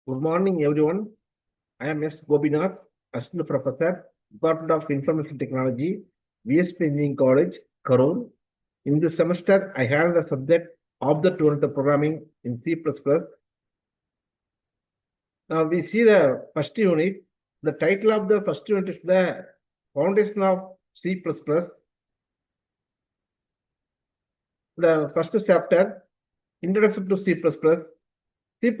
Good morning, everyone. I am Mr.Gobinath, Assistant Professor, Department of Information Technology, V.S.B Engineering College, Karur. In this semester, I have the subject Object-Oriented Programming in C++. Now we see the first unit. The title of the first unit is the Foundation of C++. The first chapter, Introduction to C++. C++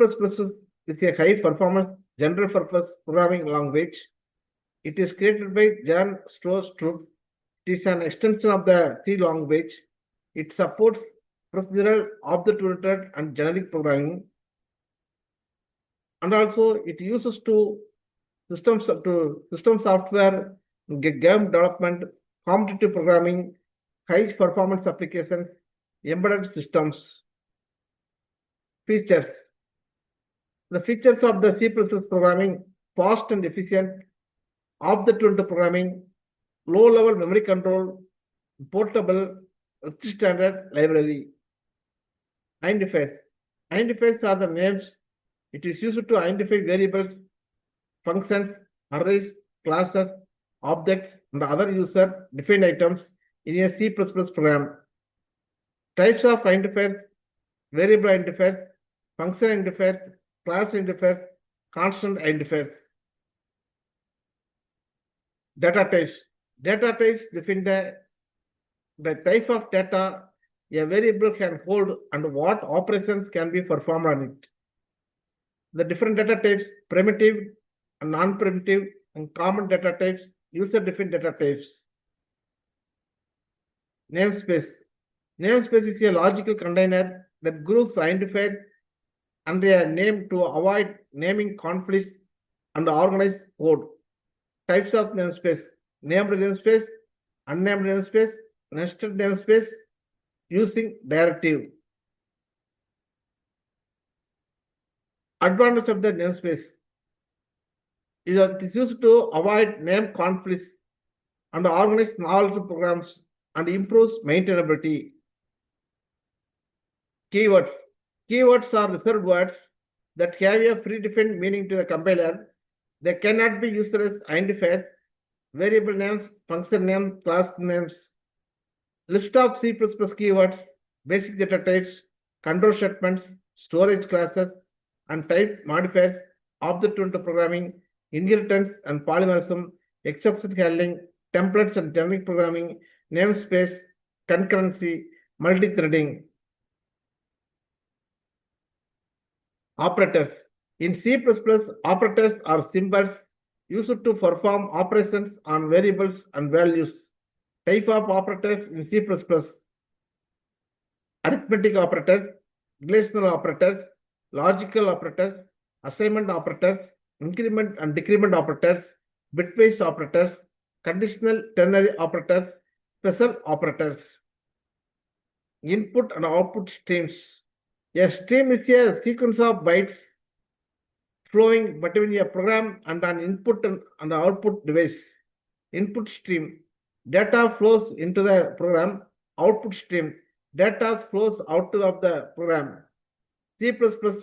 is a high-performance general-purpose programming language. It is created by Jan Strostrup. It is an extension of the C language. It supports procedural, object-oriented, and generic programming. And also, it uses system software, game development, competitive programming, high-performance applications, embedded systems. Features. The features of the C++ programming: fast and efficient, object-oriented programming, low-level memory control, portable, standard library. Identifiers. Identifiers are the names. It is used to identify variables, functions, arrays, classes, objects, and other user-defined items in a C++ program. Types of identifiers: variable identifiers, function identifiers, class identifiers, constant identifiers. Data types. Data types define the type of data a variable can hold and what operations can be performed on it. The different data types: primitive and non-primitive and common data types, user-defined data types. Namespace. Namespace is a logical container that groups identifiers under a name to avoid naming conflicts and organize code. Types of namespace: named namespace, unnamed namespace, nested namespace, using directive. Advantage of the namespace is that it is used to avoid name conflicts and organize knowledge programs and improves maintainability. Keywords. Keywords are reserved words that have a predefined meaning to the compiler. They cannot be used as identifiers, variable names, function names, class names. List of C++ keywords: basic data types, control statements, storage classes, and type modifiers, object-oriented programming, inheritance and polymorphism, exception handling, templates and generic programming, namespace, concurrency, multi-threading. Operators. In C++, operators are symbols used to perform operations on variables and values. Type of operators in C++: arithmetic operators, relational operators, logical operators, assignment operators, increment and decrement operators, bitwise operators, conditional ternary operators, special operators. Input and output streams. A stream is a sequence of bytes flowing between a program and an input and output device. Input stream: data flows into the program. Output stream: data flows out of the program. C++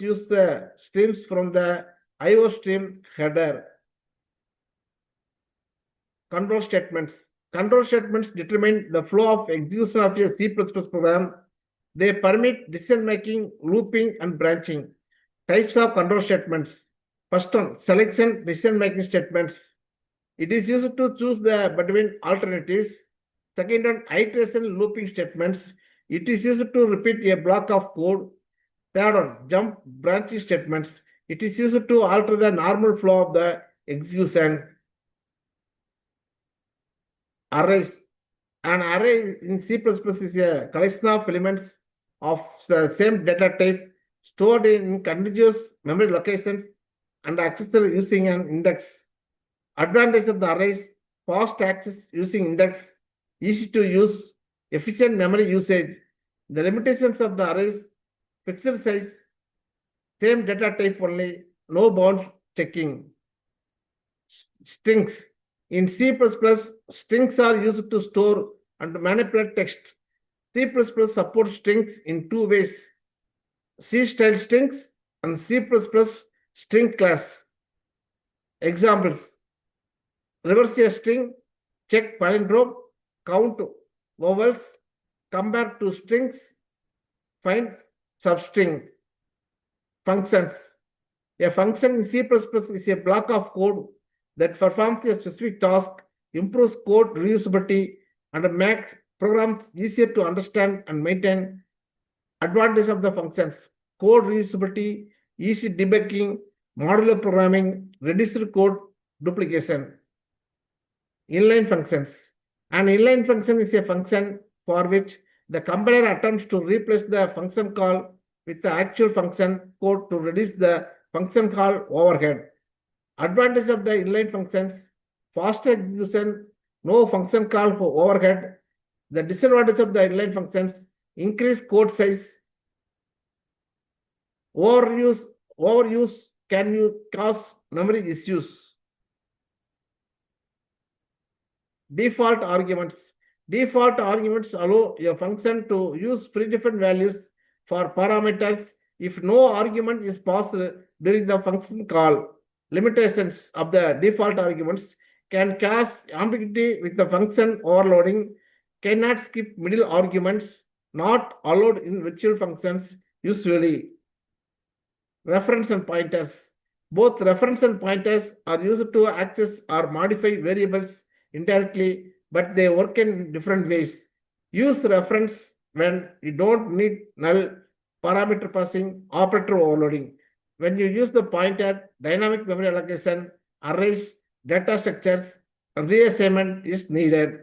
use the streams from the IO stream header. Control statements. Control statements determine the flow of execution of a C++ program. They permit decision-making, looping, and branching. Types of control statements. First one, selection decision-making statements. It is used to choose between alternatives. Second one, iteration looping statements. It is used to repeat a block of code. Third one, jump branching statements. It is used to alter the normal flow of the execution. Arrays. An array in C++ is a collection of elements of the same data type stored in contiguous memory locations and accessible using an index. Advantage of the arrays: fast access using index, easy to use, efficient memory usage. The limitations of the arrays: fixed size, same data type only, no bounds checking. Strings. In C++, strings are used to store and manipulate text. C++ supports strings in two ways: C-style strings and C++ string class. Examples: reverse a string, check palindrome, count vowels, compare two strings, find substring. Functions. A function in C++ is a block of code that performs a specific task, improves code reusability, and makes programs easier to understand and maintain. Advantage of the functions: code reusability, easy debugging, modular programming, reduced code duplication. Inline functions. An inline function is a function for which the compiler attempts to replace the function call with the actual function code to reduce the function call overhead. Advantage of the inline functions: faster execution, no function call for overhead. The disadvantage of the inline functions: increased code size, overuse can cause memory issues. Default arguments. Default arguments allow a function to use predefined values for parameters if no argument is passed during the function call. Limitations of the default arguments: can cause ambiguity with the function overloading, cannot skip middle arguments, not allowed in virtual functions usually. Reference and pointers. Both reference and pointers are used to access or modify variables indirectly, but they work in different ways. Use reference when you don't need null, parameter passing, operator overloading. When you use the pointer, dynamic memory allocation, arrays, data structures, and reassignment is needed.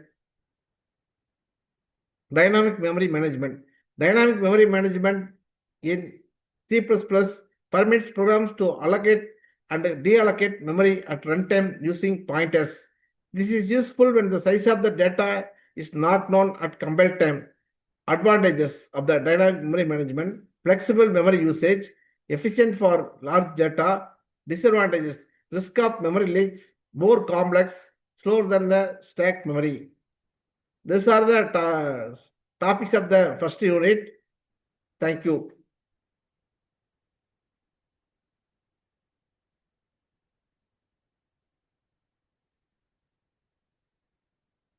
Dynamic memory management. Dynamic memory management in C++ permits programs to allocate and deallocate memory at runtime using pointers. This is useful when the size of the data is not known at compile time. Advantages of the dynamic memory management: flexible memory usage, efficient for large data. Disadvantages: risk of memory leaks, more complex, slower than the stack memory. These are the topics of the first unit. Thank you.